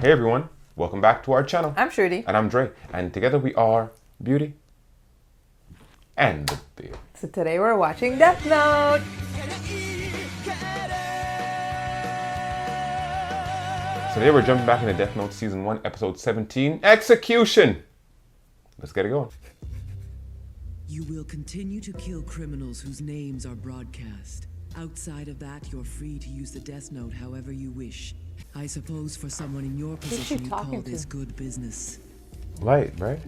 Hey everyone, welcome back to our channel. I'm Shruti. And I'm Dre. And together we are Beauty and the Beard. So today we're watching Death Note. Today we're jumping back into Death Note Season 1, Episode 17, Execution! Let's get it going. You will continue to kill criminals whose names are broadcast. Outside of that, you're free to use the Death Note however you wish. I suppose for someone in your position, you'd call this good business. Light, right?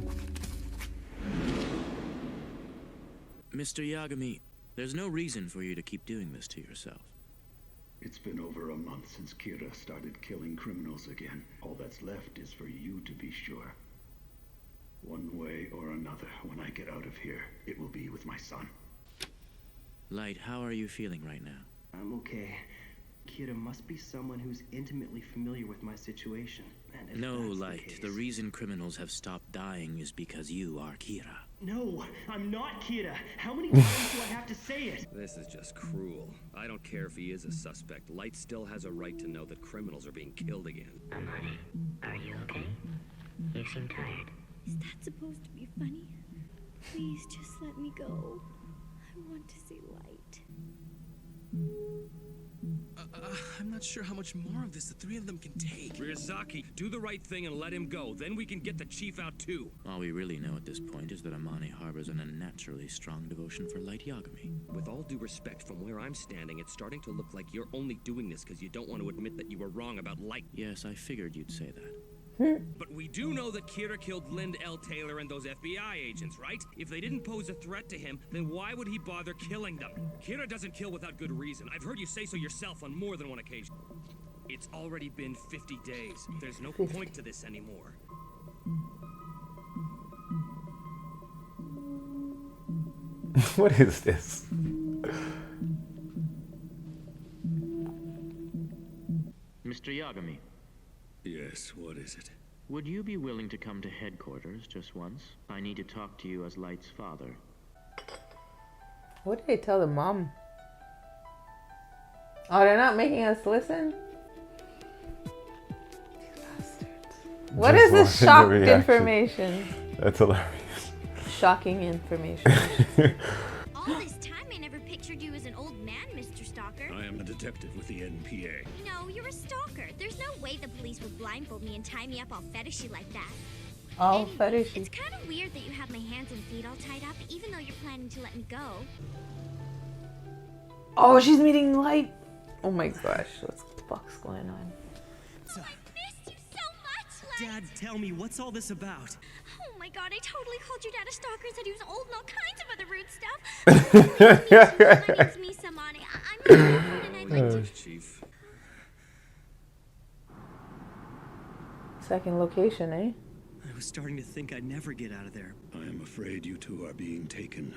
Mr. Yagami, there's no reason for you to keep doing this to yourself. It's been over a month since Kira started killing criminals again. All that's left is for you to be sure. One way or another, when I get out of here, it will be with my son. Light, how are you feeling right now? I'm okay. Kira must be someone who's intimately familiar with my situation. And if No, that's Light. the The reason criminals have stopped dying is because you are Kira. No, I'm not Kira. How many times do I have to say it? This is just cruel. I don't care if he is a suspect. Light still has a right to know that criminals are being killed again. Amani, are you okay? You seem tired. Is that supposed to be funny? Please just let me go. I want to see Light. I'm not sure how much more of this the three of them can take. Ryuzaki, do the right thing and let him go. Then we can get the chief out too. All we really know at this point is that Amani harbors an unnaturally strong devotion for Light Yagami. With all due respect, from where I'm standing, it's starting to look like you're only doing this because you don't want to admit that you were wrong about Light. Yes, I figured you'd say that. But we do know that Kira killed Lind L. Taylor and those FBI agents, right? If they didn't pose a threat to him, then why would he bother killing them? Kira doesn't kill without good reason. I've heard you say so yourself on more than one occasion. It's already been 50 days. There's no point to this anymore. What is this? Mr. Yagami, Yes, what is it? would you be willing to come to headquarters just once? I need to talk to you as Light's father. What did they tell the mom? Oh, they're not making us listen? These bastards. What is this shocked information? That's hilarious. Shocking information. All this time I never pictured you as an old man, Mr. Stalker. I am a detective with the NPA. No, you're a stalker. There's no way the police would blindfold me and tie me up all fetishy like that. All Anyway, fetishy. It's kind of weird that you have my hands and feet all tied up, even though you're planning to let me go. Oh, she's meeting Light. Oh my gosh, what the fuck's going on? Oh, I missed you so much, Light! Dad, tell me, what's all this about? Oh my god, I totally called your dad a stalker and said he was old and all kinds of other rude stuff. My name's Misa, Mane. I'm your girlfriend and I'd like to... Chief. Second location, eh? I was starting to think I'd never get out of there. I am afraid you two are being taken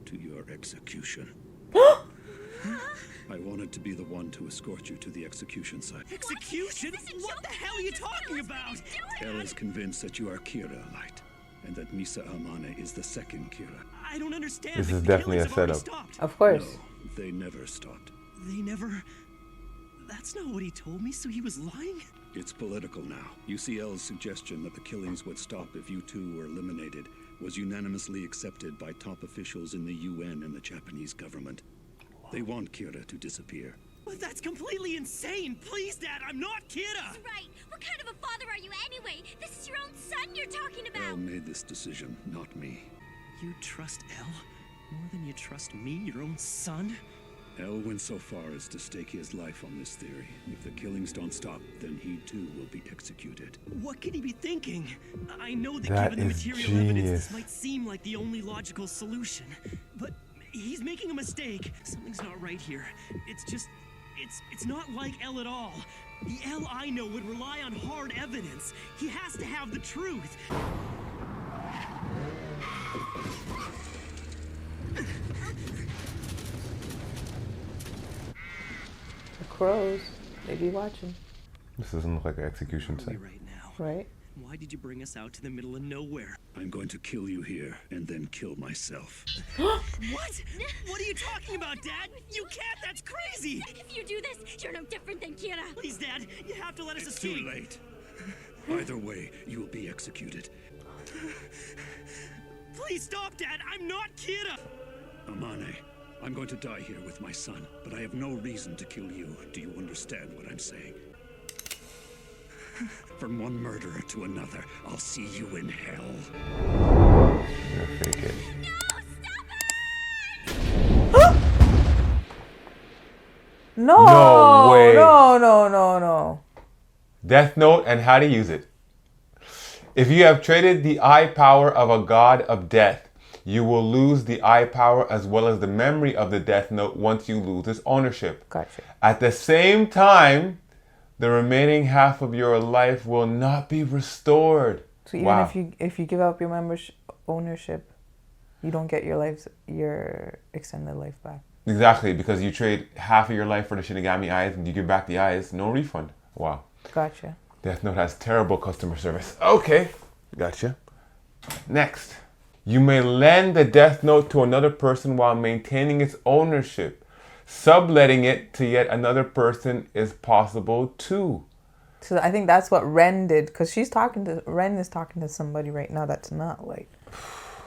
to your execution. I wanted to be the one to escort you to the execution site. Execution? What the hell are you talking about? Elle is convinced that you are Kira, Light, and that Misa Amane is the second Kira. I don't understand. This is The definitely killings a have already setup. stopped. Of course. No, they never stopped. They never... That's not what he told me, so he was lying? It's political now. UCL's suggestion that the killings would stop if you two were eliminated was unanimously accepted by top officials in the UN and the Japanese government. They want Kira to disappear. But that's completely insane! Please, Dad, I'm not Kira! Right. What kind of a father are you anyway? This is your own son you're talking Elle about. made this decision, not me. You trust Elle more than you trust me, your own son? Elle went so far as to stake his life on this theory. If the killings don't stop, then he too will be executed. What could he be thinking? I know that That given the is material evidence, genius. this might seem like the only logical solution. But he's making a mistake. Something's not right here. It's just... It's not like Elle at all. The Elle I know would rely on hard evidence. He has to have the truth. The crows. They be watching. This doesn't look like an execution Where are site. we right now? Right? Why did you bring us out to the middle of nowhere? I'm going to kill you here and then kill myself. What? What are you talking about, Dad? You can't! That's crazy! If you do this, you're no different than Kira. Please, Dad, you have to let us It's escape. too late. Either way, you will be executed. Please stop, Dad. I'm not Kira. Amane, I'm going to die here with my son, but I have no reason to kill you. Do you understand what I'm saying? From one murderer to another, I'll see you in hell. You're faking. No. No way. No. Death Note and how to use it. If you have traded the eye power of a god of death, you will lose the eye power as well as the memory of the Death Note once you lose its ownership. Gotcha. At the same time, the remaining half of your life will not be restored. So even if you give up your ownership, you don't get your extended life back. Exactly, because you trade half of your life for the Shinigami eyes and you give back the eyes, no refund. Wow. Gotcha. Death Note has terrible customer service. Okay, gotcha. Next. You may lend the Death Note to another person while maintaining its ownership. Subletting it to yet another person is possible too. So I think that's what Ren did, because Ren is talking to somebody right now that's not Light.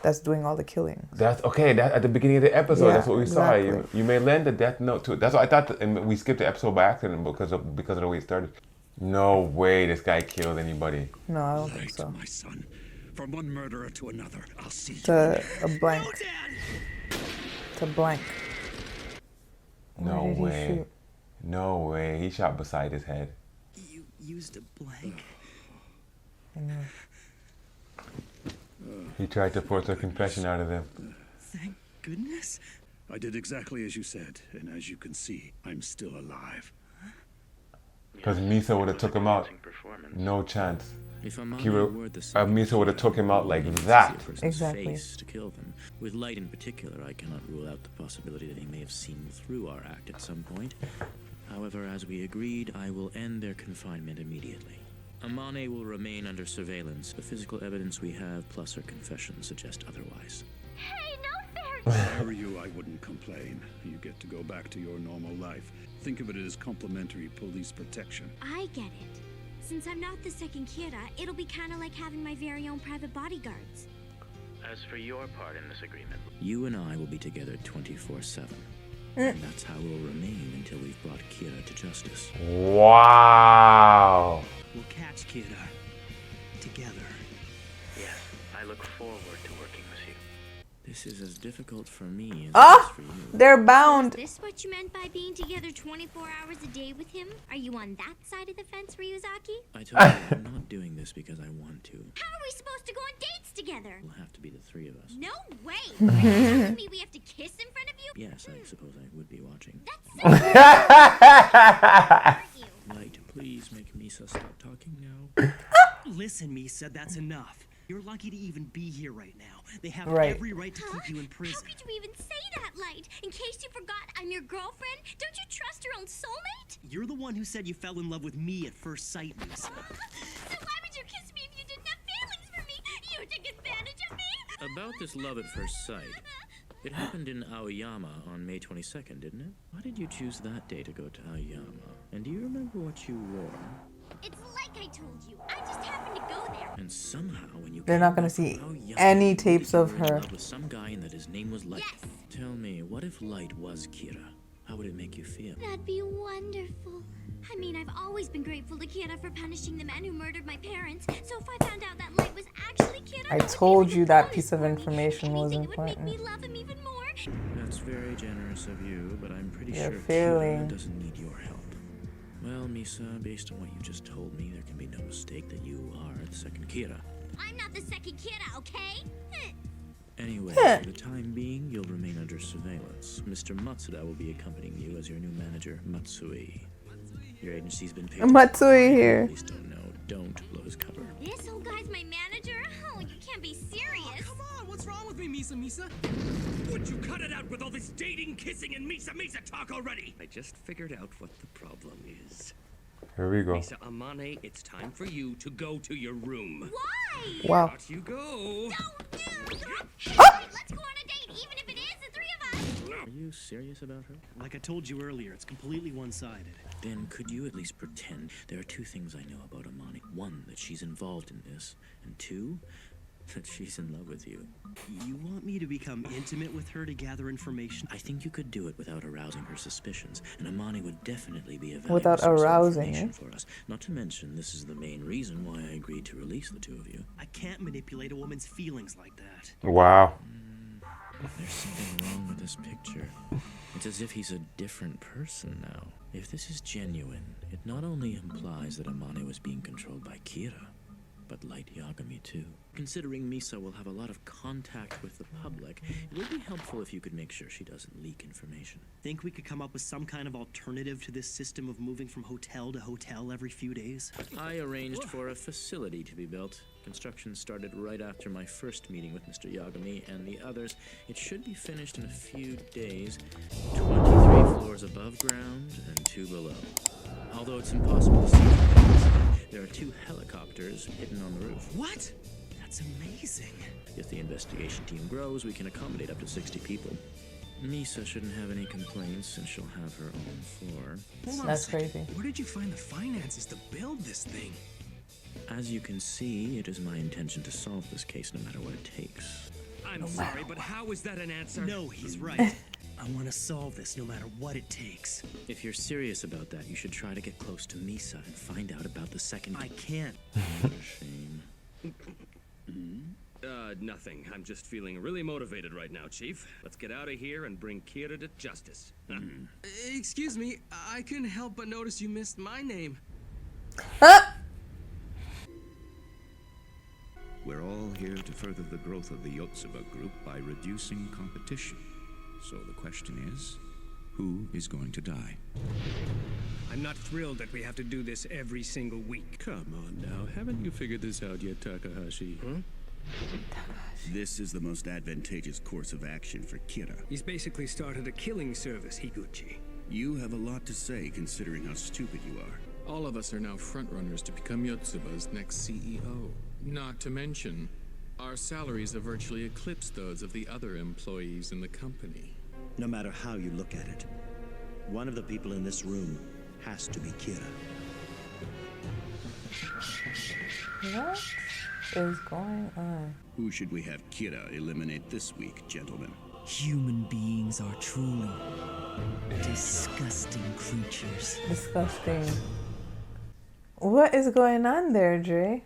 That's doing all the killing. That's okay. That at the beginning of the episode, Yeah, that's what we exactly. saw. You may lend the Death Note to it. That's what I thought. And we skipped the episode by accident because of the way it started. No way, this guy killed anybody. No, I don't think so. My son. From one murderer to another, I'll see you. To a blank. To blank. No Where did he way. shoot? No way. He shot beside his head. You used a blank. I know. He tried to force a confession out of them. Thank goodness. I did exactly as you said, and as you can see, I'm still alive. Because Misa would have took him out. No chance. If Amane Kira, were the Misa would have took him out like that. Exactly. Face to kill them. With Light in particular, I cannot rule out the possibility that he may have seen through our act at some point. However, as we agreed, I will end their confinement immediately. Amane will remain under surveillance. The physical evidence we have, plus her confession, suggest otherwise. Hey, no fair. If I were you, I wouldn't complain. You get to go back to your normal life. Think of it as complimentary police protection. I get it. Since I'm not the second Kira, it'll be kind of like having my very own private bodyguards. As for your part in this agreement, You and I will be together 24/7. And that's how we'll remain until we've brought Kira to justice. Wow. We'll catch Kira. Together. yes, I look forward to working with you. This is as difficult for me as it is Ah! for you. They're bound. Is this what you meant by being together 24 hours a day with him? Are you on that side of the fence, Ryuzaki? I told you I'm not doing this because I want to. How are we supposed to go on dates together? It'll have to be the three of us. No way! Are you telling me we have to kiss in front of you? Yes, I suppose I would be watching. That's so Light, please make Misa stop talking now. Listen, Misa, that's enough. You're lucky to even be here right now. They have Right. every right to keep you in prison. How could you even say that, Light? In case you forgot, I'm your girlfriend. Don't you trust your own soulmate? You're the one who said you fell in love with me at first sight, Misa. So why would you kiss me if you didn't have feelings for me? You took advantage of me? About this love at first sight. It happened in Aoyama on May 22nd, didn't it? Why did you choose that day to go to Aoyama? And do you remember what you wore? It's like I told you. I just happened to go there. And somehow, when you They're came not gonna back from see Aoyama, any you tapes knew of you were in her. love with some guy and that his name was Light. Yes. Tell me, what if Light was Kira? How would it make you feel? That'd be wonderful. I mean, I've always been grateful to Kira for punishing the man who murdered my parents. So if I found out that Light was actually Kira, I that would told be you like a that bonus piece of for me. information was Anything that would make me important. love him even more. That's very generous of you, but I'm pretty You're sure failing. Kira doesn't need your help. Well, Misa, based on what you just told me, there can be no mistake that you are the second Kira. I'm not the second Kira, okay? Anyway, for the time being, you'll remain under surveillance. Mr. Matsuda will be accompanying you as your new manager, Matsui. Your agency's been paid. Matsui here. Please don't know. Don't blow his cover. This old guy's my manager? Oh, you can't be serious. Come on, what's wrong with me, Misa? Would you cut it out with all this dating, kissing, and Misa talk already? I just figured out what the problem is. Here we go. Misa Amane, it's time for you to go to your room. Why? Wow. Out you go. Don't do that. Let's go on a date, even if it is the three of us. Are you serious about her? Like I told you earlier, it's completely one-sided. Then could you at least pretend there are two things I know about Amani? One, that she's involved in this, and two, that she's in love with you. You want me to become intimate with her to gather information? I think you could do it without arousing her suspicions, and Amani would definitely be a valuable Without source of arousing information it? for us. Not to mention, this is the main reason why I agreed to release the two of you. I can't manipulate a woman's feelings like that. Wow. There's something wrong with this picture. It's as if he's a different person now. If this is genuine, it not only implies that Amane was being controlled by Kira, but Light Yagami too. Considering Misa will have a lot of contact with the public, it would be helpful if you could make sure she doesn't leak information. Think we could come up with some kind of alternative to this system of moving from hotel to hotel every few days? I arranged for a facility to be built. Construction started right after my first meeting with Mr. Yagami and the others. It should be finished in a few days. 23 floors above ground and 2 below. Although it's impossible to see from the inside, there are 2 helicopters hidden on the roof. What? That's amazing. If the investigation team grows, we can accommodate up to 60 people. Misa shouldn't have any complaints, and she'll have her own floor. Hold on That's a second. crazy. Where did you find the finances to build this thing? As you can see, it is my intention to solve this case no matter what it takes. I'm sorry, but how is that an answer? No, he's right. I want to solve this no matter what it takes. If you're serious about that, you should try to get close to Misa and find out about the second... I can't. What a shame. Nothing. I'm just feeling really motivated right now, Chief. Let's get out of here and bring Kira to justice. Excuse me, I couldn't help but notice you missed my name. We're all here to further the growth of the Yotsuba group by reducing competition. So the question is, who is going to die? I'm not thrilled that we have to do this every single week. Come on now, haven't you figured this out yet, Takahashi? This is the most advantageous course of action for Kira. He's basically started a killing service, Higuchi. You have a lot to say considering how stupid you are. All of us are now frontrunners to become Yotsuba's next CEO. Not to mention, our salaries have virtually eclipsed those of the other employees in the company. No matter how you look at it, one of the people in this room has to be Kira. What is going on? Who should we have Kira eliminate this week, gentlemen? Human beings are truly disgusting creatures. Disgusting. What is going on there, Dre?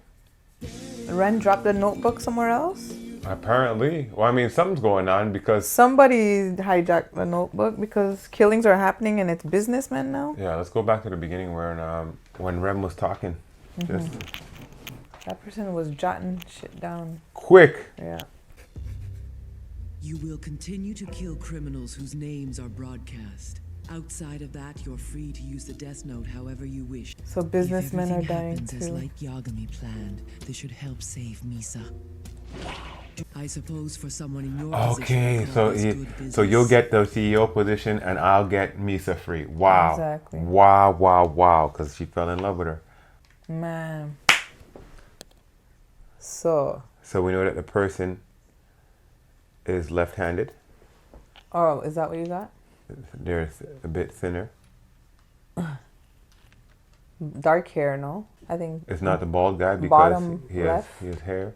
Ren dropped the notebook somewhere else? Apparently. Well, I mean, something's going on because... Somebody hijacked the notebook because killings are happening and it's businessmen now? Yeah, let's go back to the beginning when Rem was talking. Just That person was jotting shit down. quick. Yeah. You will continue to kill criminals whose names are broadcast. Outside of that, you're free to use the Death Note however you wish. So businessmen if are everything dying happens as too. like Yagami planned, this should help save Misa. I suppose for someone in your Okay, position, so all is good so you'll business. get the CEO position and I'll get Misa free. Wow. Exactly. Wow, because she fell in love with her. Man. So we know that the person is left-handed. oh, is that what you got? They're a bit thinner. Dark hair, no? I think It's not the bald guy because bottom he has left. hair.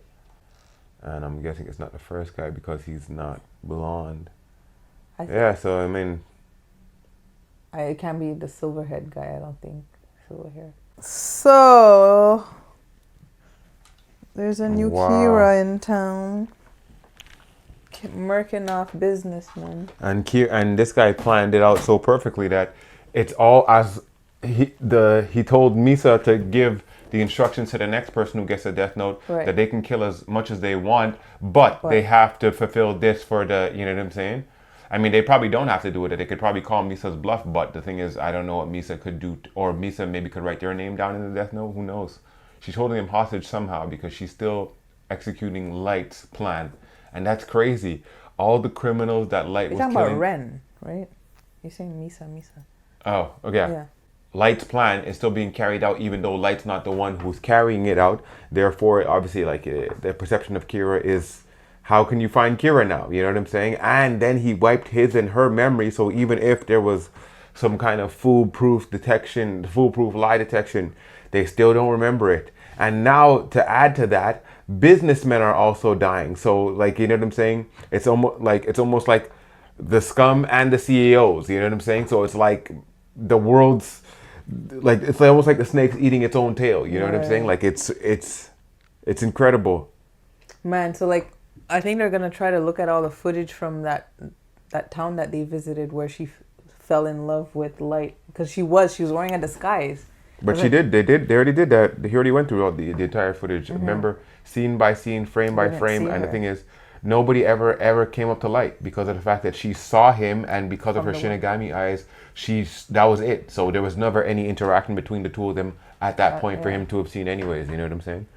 And I'm guessing it's not the first guy because he's not blonde. Yeah, so I mean... It can't be the silver head guy, I don't think. Silver hair. So there's a new Wow. Kira in town. Murking off businessmen. And this guy planned it out so perfectly that it's all as he told Misa to give the instructions to the next person who gets a death note, Right. that they can kill as much as they want, but they have to fulfill this for the, you know what I'm saying? I mean, they probably don't have to do it. They could probably call Misa's bluff, but the thing is, I don't know what Misa could do, or Misa maybe could write their name down in the death note. Who knows? She's holding him hostage somehow because she's still executing Light's plan. And that's crazy. All the criminals that Light You're was talking killing. about Ren, right? You're saying Misa. Oh, okay. Yeah. Light's plan is still being carried out, even though Light's not the one who's carrying it out. Therefore, obviously, like the perception of Kira is how can you find Kira now? You know what I'm saying? And then he wiped his and her memory, so even if there was some kind of foolproof lie detection, they still don't remember it. And now to add to that, businessmen are also dying. So like, you know what I'm saying? It's almost like the scum and the CEOs, you know what I'm saying? So it's like the world's like, it's almost like the snake's eating its own tail, you know what I'm saying? Like it's incredible. Man, so like I think they're gonna try to look at all the footage from that town that they visited where she fell in love with Light, because she was wearing a disguise. But they already did that. He already went through all the entire footage. Remember, scene by scene, frame by frame. And the thing is, nobody ever came up to Light because of the fact that she saw him, and because of her Shinigami eyes, that was it. So there was never any interaction between the two of them at that point for him to have seen anyways. You know what I'm saying?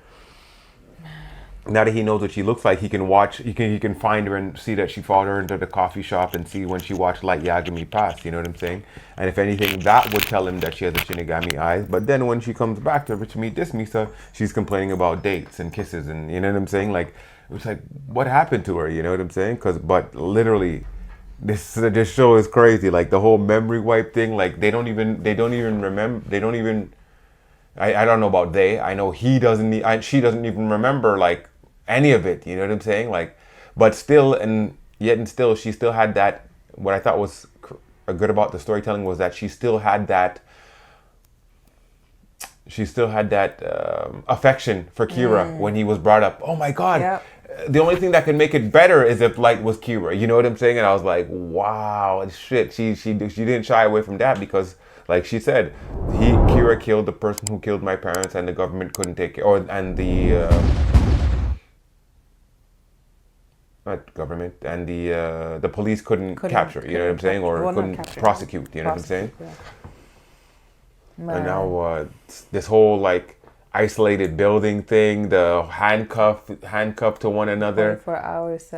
Now that he knows what she looks like, he can watch. He can find her and see that she followed her into the coffee shop and see when she watched Light Yagami pass. You know what I'm saying? And if anything, that would tell him that she has the Shinigami eyes. But then when she comes back to meet this Misa, she's complaining about dates and kisses, and you know what I'm saying? Like, it's like, what happened to her? You know what I'm saying? But literally, this show is crazy. Like the whole memory wipe thing. Like they don't even remember. I don't know about they. I know she doesn't even remember like any of it, you know what I'm saying? Like, but still, still, she still had that. What I thought was good about the storytelling was that she still had that. She still had that affection for Kira when he was brought up. Oh my God! Yep. The only thing that could make it better is if Light was Kira. You know what I'm saying? And I was like, wow, shit. She didn't shy away from that because, like she said, Kira killed the person who killed my parents, and the government couldn't take care, not government, and the police couldn't capture, you know what I'm saying, or couldn't prosecute, you know what I'm saying? Yeah. And now this whole like isolated building thing, the handcuffed to one another. 24 hours.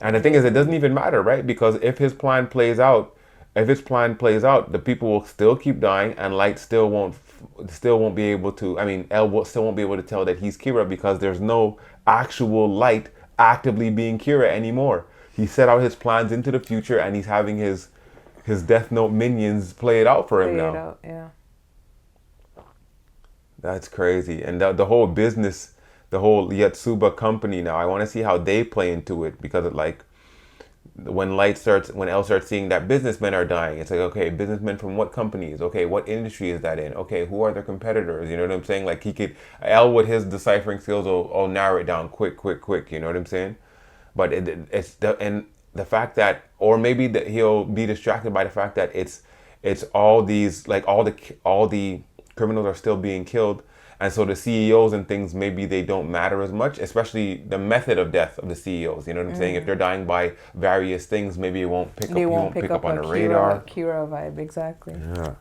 And the thing is, it doesn't even matter, right? Because if his plan plays out, the people will still keep dying, and Light still won't be able to. I mean, El still won't be able to tell that he's Kira because there's no actual Light actively being Kira anymore. He set out his plans into the future, and he's having his Death Note minions play it out for him now. That's crazy. And the whole business, the whole Yotsuba company now, I want to see how they play into it, because it, like, when El starts seeing that businessmen are dying, it's like, okay, businessmen from what companies? Okay, what industry is that in? Okay, who are their competitors? You know what I'm saying? Like, El with his deciphering skills will narrow it down quick. You know what I'm saying? But it's the fact that, or maybe that he'll be distracted by the fact that it's all these, like, all the criminals are still being killed. And so the CEOs and things, maybe they don't matter as much, especially the method of death of the CEOs. You know what I'm saying? If they're dying by various things, maybe it won't pick up on the radar. Kira vibe, exactly. Yeah.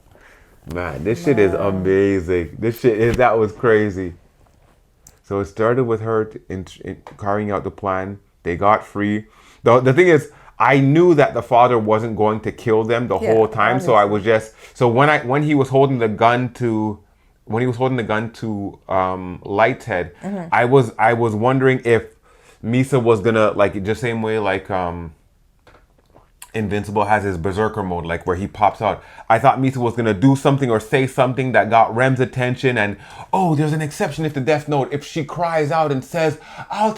Man, this shit is amazing. That was crazy. So it started with her in carrying out the plan. They got free. The thing is, I knew that the father wasn't going to kill them the whole time. Honestly. So I was just, when he was holding the gun to Light's head, I was wondering if Misa was gonna, like, just same way like Invincible has his berserker mode, like where he pops out. I thought Misa was gonna do something or say something that got Rem's attention, and there's an exception if the Death Note, if she cries out and says, I'll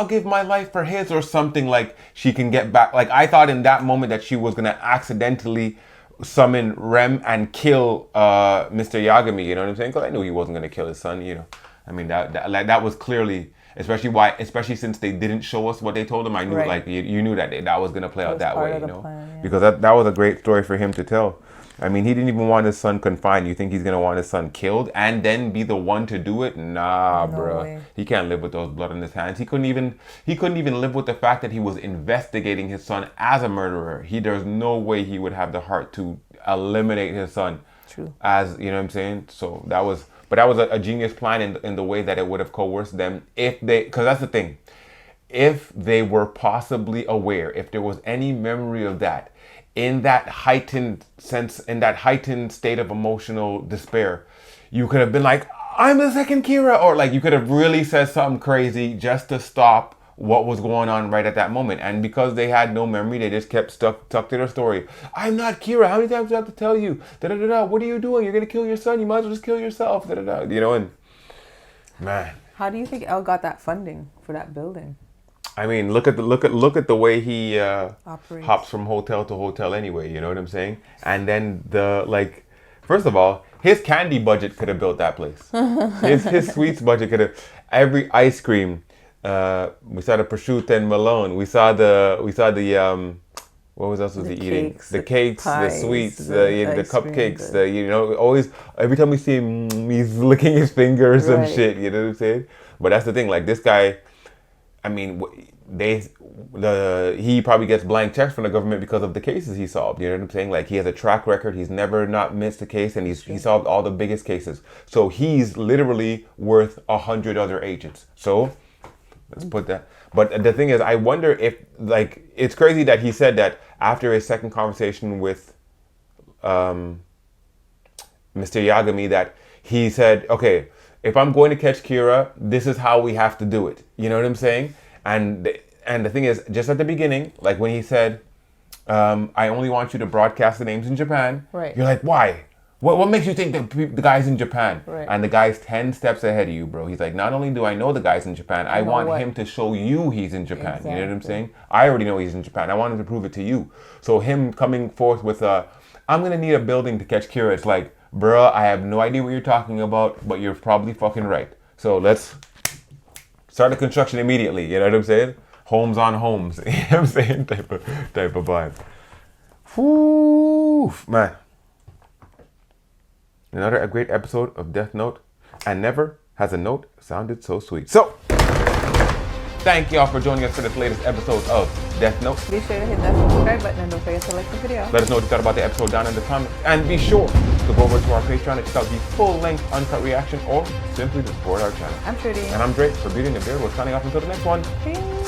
give my life for his, or something, like she can get back. Like, I thought in that moment that she was gonna accidentally summon Rem and kill Mr. Yagami, you know what I'm saying? Because I knew he wasn't going to kill his son, you know. I mean, that was clearly, especially since they didn't show us what they told him. I knew, like, you knew that was going to play out that way, you know. Plan, yeah. Because that was a great story for him to tell. I mean, he didn't even want his son confined. You think he's going to want his son killed and then be the one to do it? Nah, no bro. Way. He can't live with those blood on his hands. He couldn't even live with the fact that he was investigating his son as a murderer. There's no way he would have the heart to eliminate his son. True. As, you know what I'm saying? So that was a genius plan in the way that it would have coerced them because that's the thing. If they were possibly aware, if there was any memory of that, in that heightened state of emotional despair, you could have been like, I'm the second Kira, or like you could have really said something crazy just to stop what was going on right at that moment. And because they had no memory, they just kept stuck to their story. I'm not Kira. How many times do I have to tell you? Da-da-da-da. What are you doing? You're going to kill your son. You might as well just kill yourself. Da-da-da. You know, and man. How do you think Elle got that funding for that building? I mean, look at the way he Operates. hops from hotel to hotel anyway, you know what I'm saying? And then first of all, his candy budget could have built that place. his sweets budget could have, every ice cream, we saw the prosciutto and Malone, we saw the what was else was he eating? The cakes, pies, the sweets, the ice cupcakes, cream, always, every time we see him, he's licking his fingers and Right. shit, you know what I'm saying? But that's the thing, like this guy, I mean, he probably gets blank checks from the government because of the cases he solved. You know what I'm saying? Like he has a track record. He's never not missed a case, and he solved all the biggest cases. So he's literally worth 100 other agents. So let's put that. But the thing is, I wonder if it's crazy that he said that after his second conversation with Mr. Yagami, that he said, okay, if I'm going to catch Kira, this is how we have to do it. You know what I'm saying? And the thing is, just at the beginning, like when he said, I only want you to broadcast the names in Japan. Right. You're like, why? What makes you think the guy's in Japan? Right. And the guy's 10 steps ahead of you, bro. He's like, not only do I know the guy's in Japan, I want him to show you he's in Japan. Exactly. You know what I'm saying? I already know he's in Japan. I want him to prove it to you. So him coming forth with I'm going to need a building to catch Kira. It's like, bruh, I have no idea what you're talking about, but you're probably fucking right. So let's start the construction immediately. You know what I'm saying? Homes on homes. You know what I'm saying? Type of vibe. Whew, man. Another great episode of Death Note, and never has a note sounded so sweet. So, thank y'all for joining us for this latest episode of Death Note. Be sure to hit that subscribe button and don't forget to like the video. Let us know what you thought about the episode down in the comments. And be sure to go over to our Patreon and check out the full-length uncut reaction, or simply to support our channel. I'm Shruti. And I'm Dre for Beauty and the Beard. We're signing off until the next one. Peace.